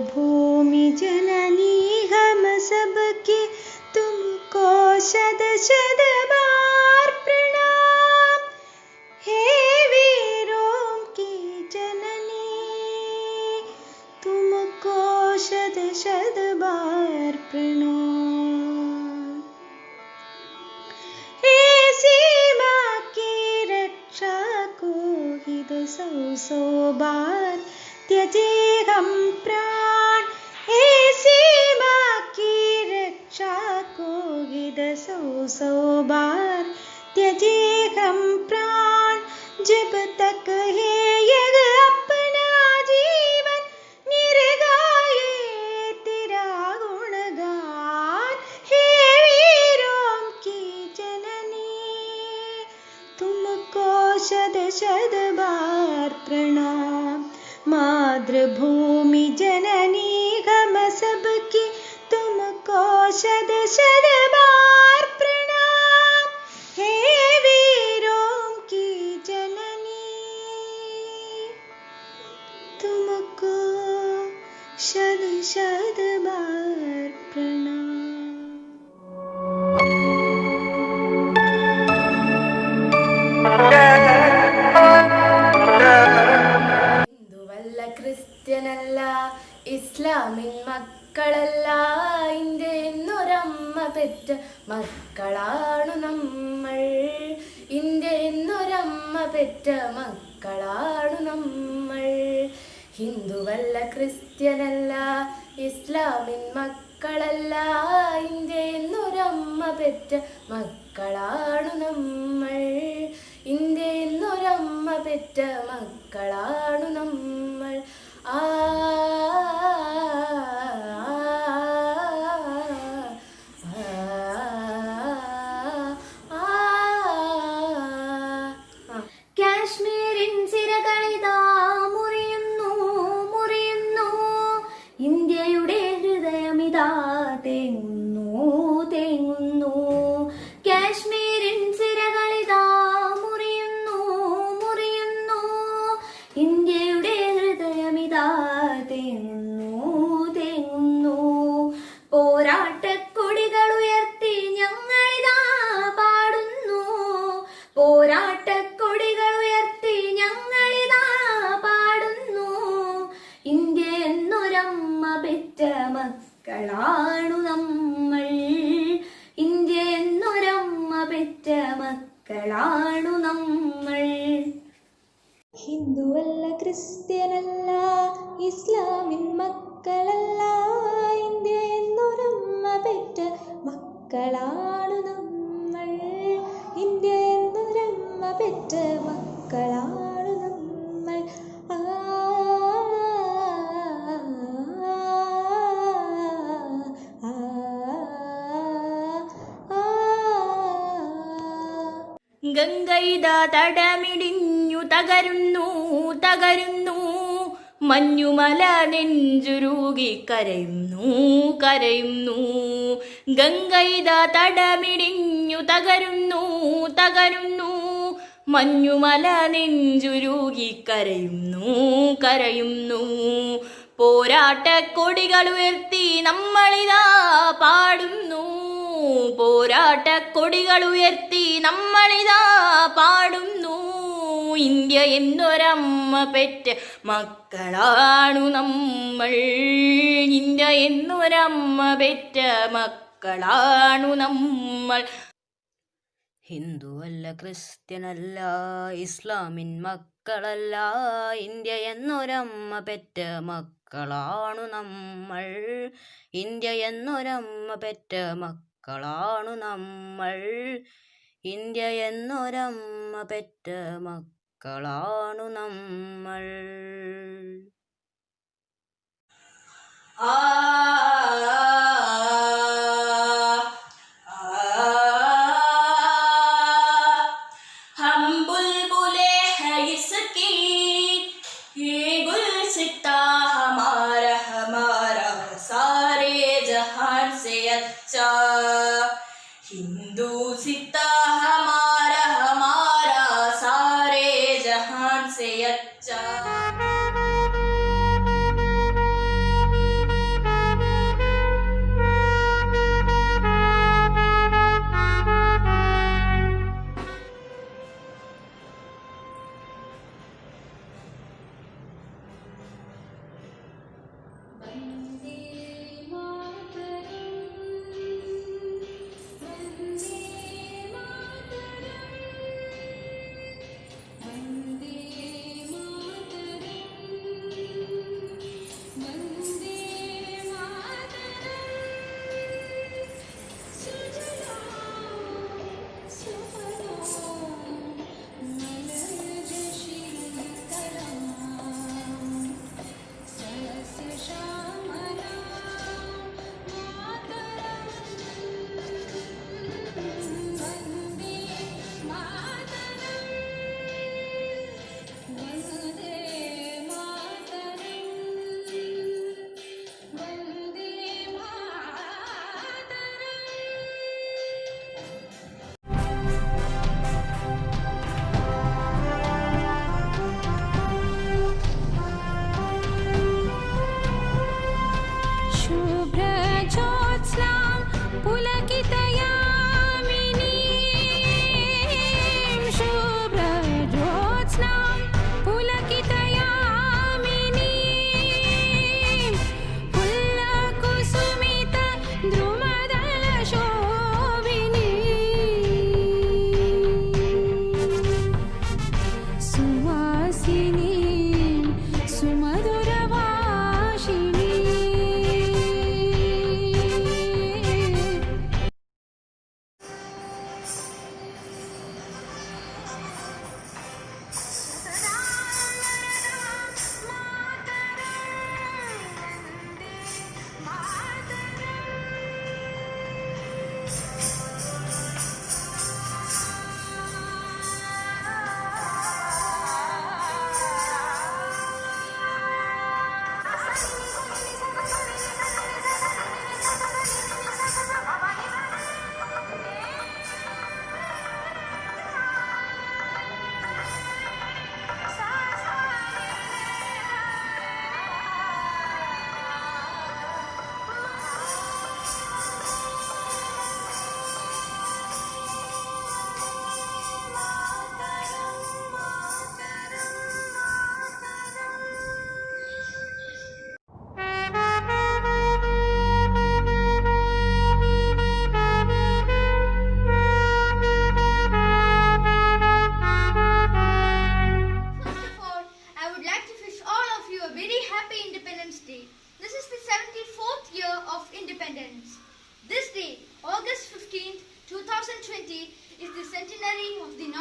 मातृभूमि जननी हम सबकी, तुमको शत शत बार प्रणाम। हे वीरों की जननी, तुमको शत शत बार प्रणाम। हे सीमा की रक्षा को ही तो सौ सौ बार त्यजे हम प्राण। हे सीमा की रक्षा को ही तो सौ सौ बार त्यजे हम प्राण। जब तक है यह अपना जीवन निर्गाए तेरा गुणगान। हे वीरों की जननी, तुमको शत शत बार प्रणाम। मातृभूमि जननी हम सबकी, तुमको शत शत बार प्रणाम। हे वीरों की जननी, तुमको शत शत बार प्रणाम। ഹിന്ദുവല്ല, ക്രിസ്ത്യനല്ല, ഇസ്ലാമിൻ മക്കളല്ല, ഇന്ത്യ എന്നൊരമ്മ പെറ്റ മക്കളാണു നമ്മൾ. ഇന്ത്യ എന്നൊരമ്മ പെറ്റ മക്കളാണു നമ്മൾ. ഹിന്ദുവല്ല, ക്രിസ്ത്യനല്ല, ഇസ്ലാമിൻ മക്കളല്ല, ഇന്ത്യ എന്നൊരമ്മ പെറ്റ മക്കളാണു നമ്മൾ. ഇന്ത്യ എന്നൊരമ്മ പെറ്റ മക്കളാണു നമ്മൾ. ആ കാശ്മീരിൻ സിരകളിതാ മുറിയുന്നു മുറിയുന്നു, ഇന്ത്യയുടെ ഹൃദയമിതാ തേങ്ങുന്നു തേങ്ങുന്നു. കാശ്മീരിൻ സിരകളിതാ മുറിയുന്നു മുറിയുന്നു, ഇന്ത്യയുടെ ഹൃദയമിതാ തേങ്ങുന്നു തേങ്ങുന്നു. പോരാട്ടക്കൊടികൾ ഉയർത്തി ഞങ്ങളിതാ പാടുന്നു. പോരാട്ടക്കൊടികൾ ഉയർത്തി ഞങ്ങളിതാ പാടുന്നു. ഇന്ത്യ എന്നൊരമ്മ പെറ്റ മക്കളാണു നമ്മൾ. ഇന്ത്യ എന്നൊരമ്മ പെറ്റ മക്കളാണു നമ്മൾ. ഹിന്ദുവല്ല, ക്രിസ്ത്യനല്ല, ഇസ്ലാമിൻ മക്കളല്ല, ഇന്ത്യ എന്നൊരമ്മ പെറ്റ മക്കളാണു നമ്മൾ. ഇന്ത്യ എന്നൊരമ്മ പെറ്റ മക്കളാണു നമ്മൾ. ആ ആ ആ. ഗംഗയിതാ തടമിടിഞ്ഞു തകരുന്നു തകരുന്നു, മഞ്ഞുമല നെഞ്ചുരുകി കരയുന്നു കരയുന്നു. ഗംഗയിതാ തടമിടിഞ്ഞു തകരുന്നു തകരുന്നു, മഞ്ഞുമല നെഞ്ചുരുകി കരയുന്നു കരയുന്നു. പോരാട്ടക്കൊടികൾ ഉയർത്തി നമ്മളിതാ പാടുന്നു. പോരാട്ടക്കൊടികൾ ഉയർത്തി നമ്മളിതാ പാടുന്നു. ഇന്ത്യ എന്നൊരമ്മ പെറ്റ മക്കളാണു നമ്മൾ. ഇന്ത്യ എന്നൊരമ്മ പെറ്റ മക്കളാണു നമ്മൾ. ഹിന്ദുവല്ല, ക്രിസ്ത്യനല്ല, ഇസ്ലാമിൻ മക്കളല്ല, ഇന്ത്യ എന്നൊരമ്മ പെറ്റ മക്കളാണു നമ്മൾ. ഇന്ത്യ എന്നൊരമ്മ പെറ്റ മക്കളാണു നമ്മൾ. ഇന്ത്യ എന്നൊരമ്മ പെറ്റ മക്കളാണു നമ്മൾ. ആ हिंदू सिता हमारा हमारा सारे जहान से अच्छा.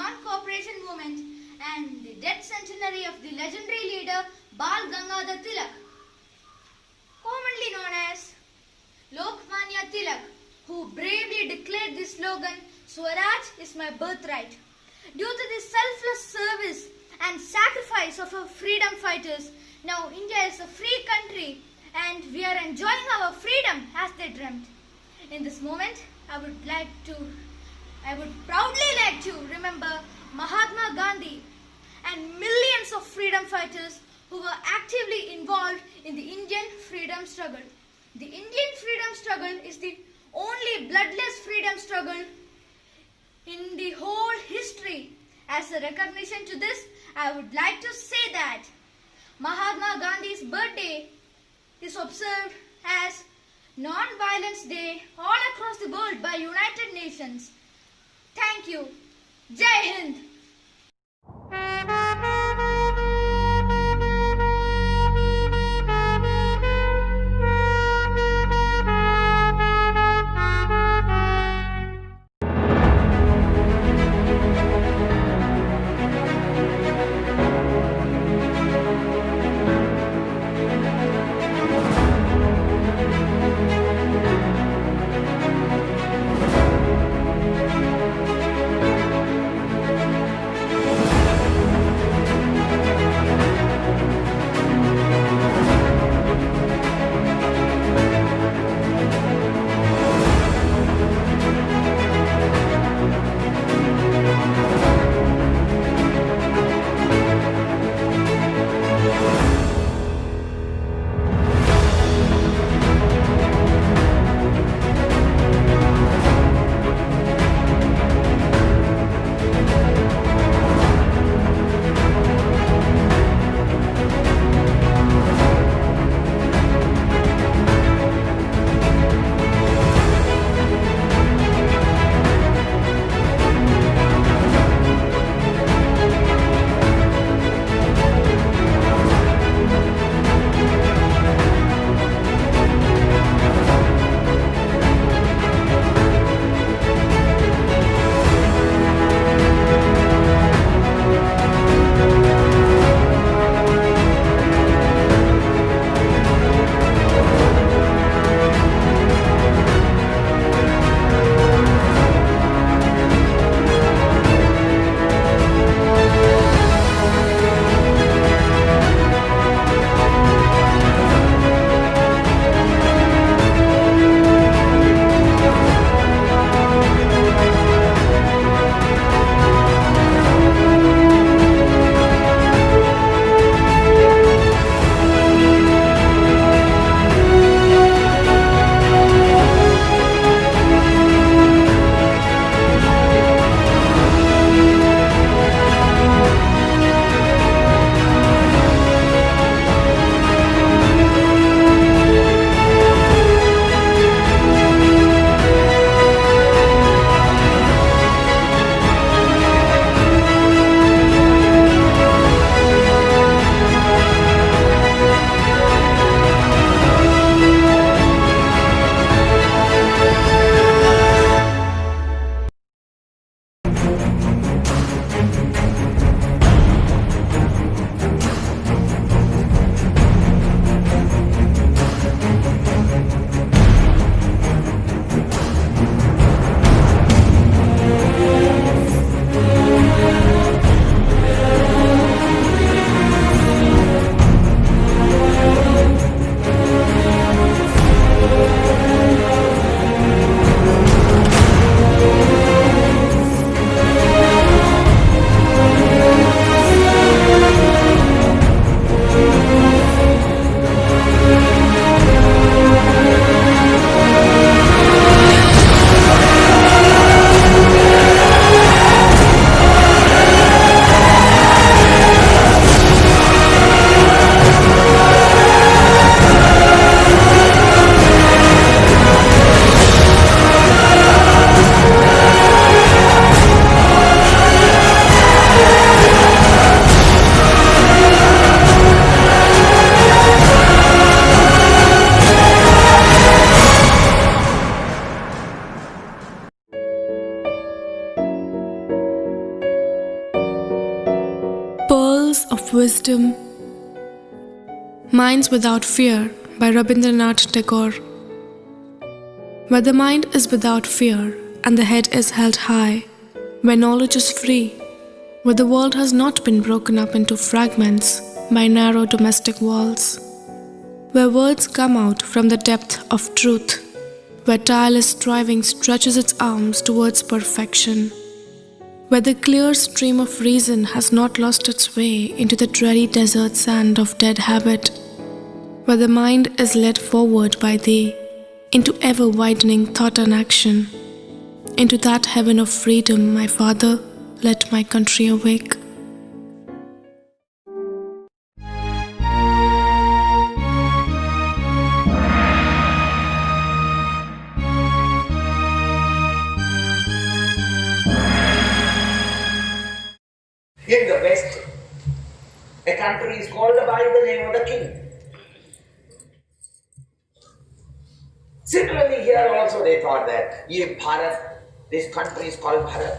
non-cooperation movement and the death centenary of the legendary leader Bal Gangadhar Tilak, commonly known as Lokmanya Tilak, who bravely declared the slogan, "Swaraj is my birthright." Due to the selfless service and sacrifice of our freedom fighters, now India is a free country and we are enjoying our freedom as they dreamt. In this moment, I would proudly like to remember Mahatma Gandhi and millions of freedom fighters who were actively involved in the Indian freedom struggle. The Indian freedom struggle is the only bloodless freedom struggle in the whole history. As a recognition to this, I would like to say that Mahatma Gandhi's birthday is observed as Non-Violence Day all across the world by United Nations. Thank you. Jai Hind. of wisdom. Minds Without Fear by Rabindranath Tagore. Where the mind is without fear and the head is held high, where knowledge is free, where the world has not been broken up into fragments by narrow domestic walls, where words come out from the depth of truth, where tireless striving stretches its arms towards perfection, where the clear stream of reason has not lost its way into the dreary desert sand of dead habit, where the mind is led forward by thee into ever-widening thought and action, into that heaven of freedom, my Father, let my country awake. In the West, a country is called by the name of the king. Similarly, here also they thought that Bharat, this country is called Bharat.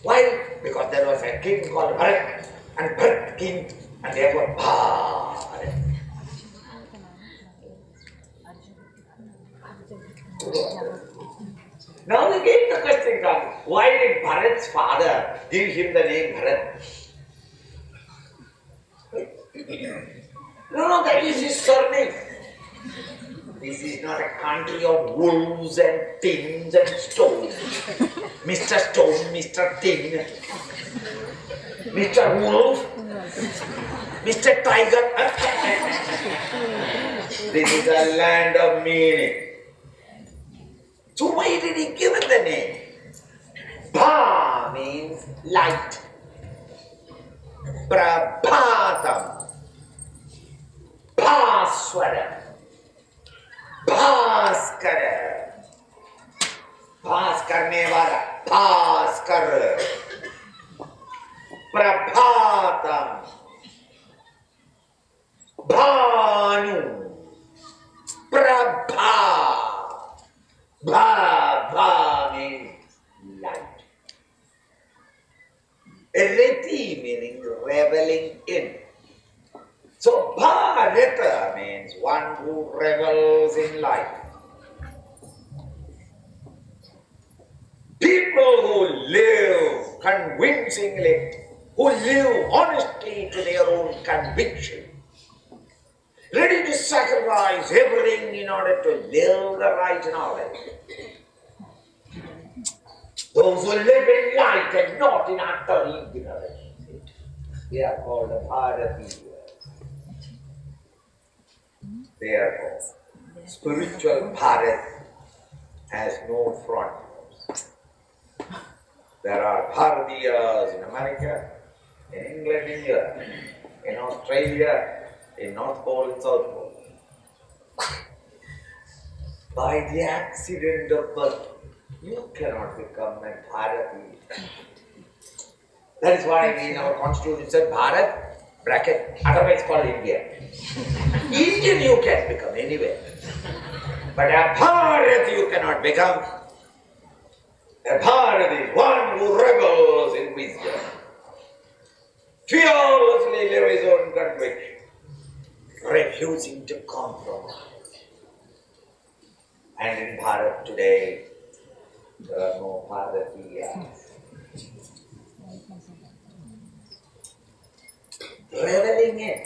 Why? Because there was a king called Bharat, and Bharat king, and therefore Bharat. Now again the question comes, why did Bharat's father give him the name Bharat? No, that is his surname. This is not a country of wolves and tins and stones. Mr. Stone, Mr. Tin, Mr. Wolf, Mr. Tiger. This is a land of meaning. So why did he give it the name? Bha means light. Prabhatam. Bhaswara. Bhaskara. Bhaskarne wala. Bhaskar. Prabhatam. Bhanu. Prabha. Bha means light. Reti meaning reveling in. So Bharata means one who revels in life. People who live convincingly, who live honestly to their own conviction, ready to sacrifice everything in order to live the right knowledge. Those who live in light and not in utter ignorance, they are called Bharatiyas. Therefore, spiritual Bharat has no frontiers. There are Bharatiyas in America, in England, in Europe, in Australia, in North Pole and South Pole. By the accident of birth, you cannot become a Bharatiya. That is why in our constitution said Bharat, bracket, otherwise called India. Indian you can become anywhere. But a Bharat you cannot become. A Bharat is one who revels in wisdom. Fearlessly live his own conviction, refusing to compromise. And in Bharat today, there are no Bharatiyas. Reveling in.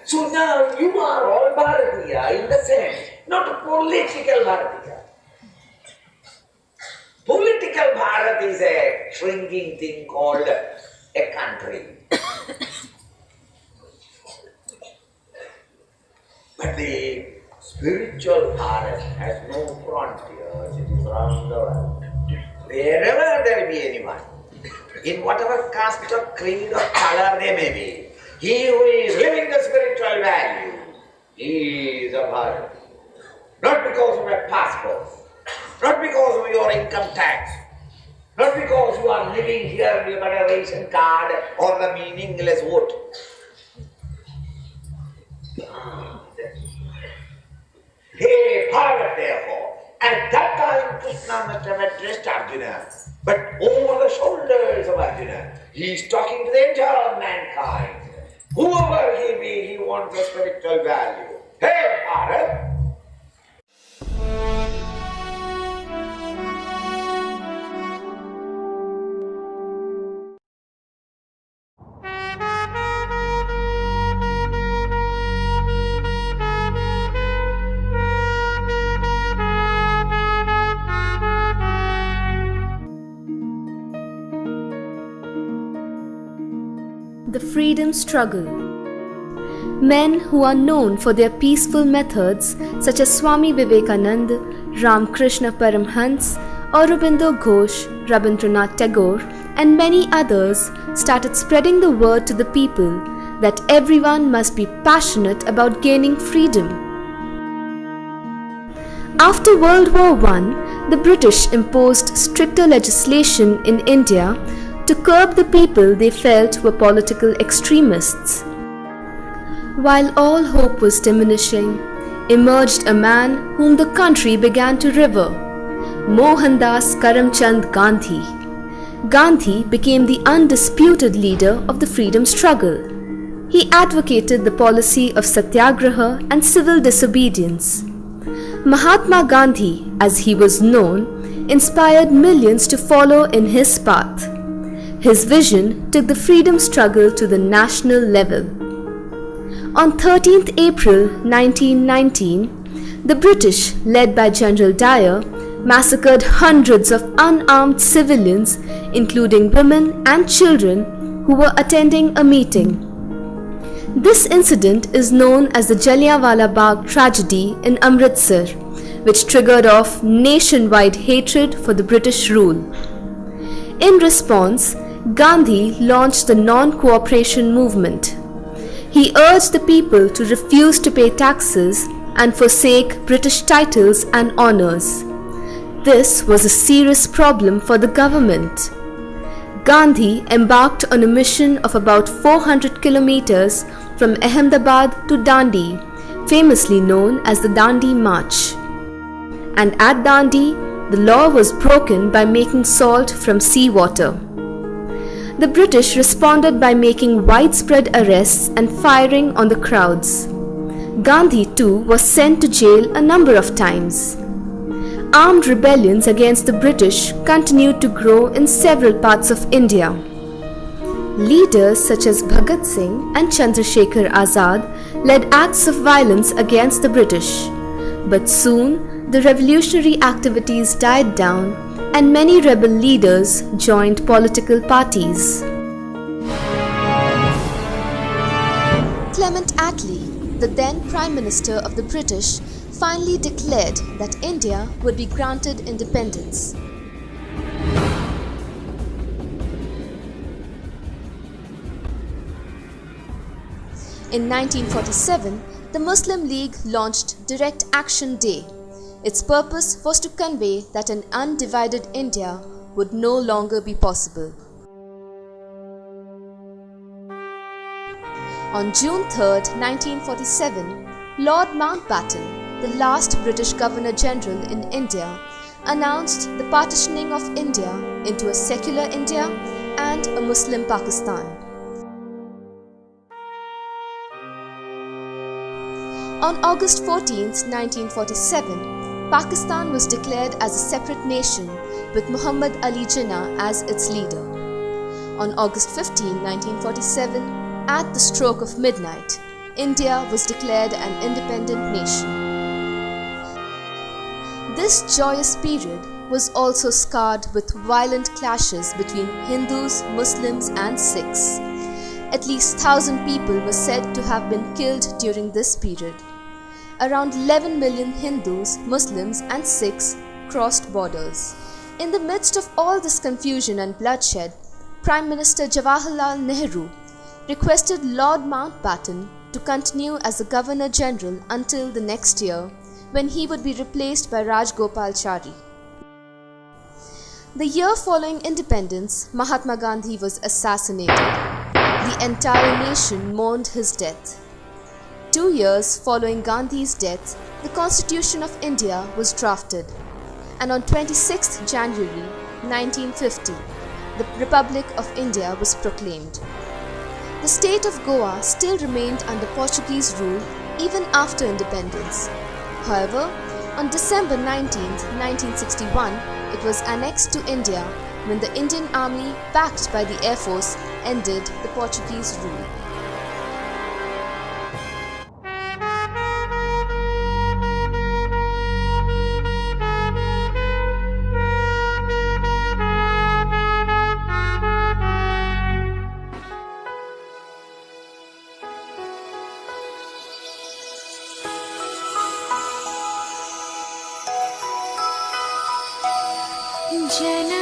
So now you are all Bharatiya in the sense, not a political Bharatiya. Political Bharat is a shrinking thing called a country. But the spiritual Bharat has no frontiers, it is round the world. Wherever there be anyone, in whatever caste or creed or color they may be, he who is living the spiritual value, he is a Bharat. Not because of a passport, not because of your income tax, not because you are living here and you got a ration card or the meaningless vote. Hey, Bharat, therefore, at that time Krishna must have addressed Arjuna, but over the shoulders of Arjuna, he is talking to the entire mankind. Whoever he be, he wants a spiritual value. Hey, Bharat! The freedom struggle. Men who are known for their peaceful methods, such as Swami Vivekananda, Ramakrishna Paramhans, Aurobindo Ghosh, Rabindranath Tagore, and many others, started spreading the word to the people that everyone must be passionate about gaining freedom. After World War I, the British imposed stricter legislation in India to curb the people they felt were political extremists. While all hope was diminishing, emerged a man whom the country began to revere, Mohandas Karamchand Gandhi. Gandhi became the undisputed leader of the freedom struggle. He advocated the policy of satyagraha and civil disobedience. Mahatma Gandhi, as he was known, inspired millions to follow in his path. His vision took the freedom struggle to the national level. On 13th April 1919, the British, led by General Dyer, massacred hundreds of unarmed civilians, including women and children, who were attending a meeting. This incident is known as the Jallianwala Bagh tragedy in Amritsar, which triggered off nationwide hatred for the British rule. In response, Gandhi launched the non-cooperation movement. He urged the people to refuse to pay taxes and forsake British titles and honours. This was a serious problem for the government. Gandhi embarked on a mission of about 400 kilometers from Ahmedabad to Dandi, famously known as the Dandi March. And at Dandi, the law was broken by making salt from seawater. The British responded by making widespread arrests and firing on the crowds. Gandhi too was sent to jail a number of times. Armed rebellions against the British continued to grow in several parts of India. Leaders such as Bhagat Singh and Chandrasekhar Azad led acts of violence against the British. But soon, the revolutionary activities died down and many rebel leaders joined political parties. Clement Attlee, the then Prime Minister of the British, finally declared that India would be granted independence. In 1947, the Muslim League launched Direct Action Day. Its purpose was to convey that an undivided India would no longer be possible. On June 3, 1947, Lord Mountbatten, the last British Governor-General in India, announced the partitioning of India into a secular India and a Muslim Pakistan. On August 14, 1947, Pakistan was declared as a separate nation with Muhammad Ali Jinnah as its leader. On August 15, 1947, at the stroke of midnight, India was declared an independent nation. This joyous period was also scarred with violent clashes between Hindus, Muslims and Sikhs. At least 1,000 people were said to have been killed during this period. Around 11 million Hindus, Muslims and Sikhs crossed borders. In the midst of all this confusion and bloodshed, Prime Minister Jawaharlal Nehru requested Lord Mountbatten to continue as the Governor-General until the next year, when he would be replaced by Rajgopalachari. The year following independence, Mahatma Gandhi was assassinated. The entire nation mourned his death. 2 years following Gandhi's death, the Constitution of India was drafted, and on 26 January 1950, the Republic of India was proclaimed. the state of Goa still remained under Portuguese rule even after independence. However, on December 19, 1961, it was annexed to India when the Indian Army, backed by the Air Force, ended the Portuguese rule. जन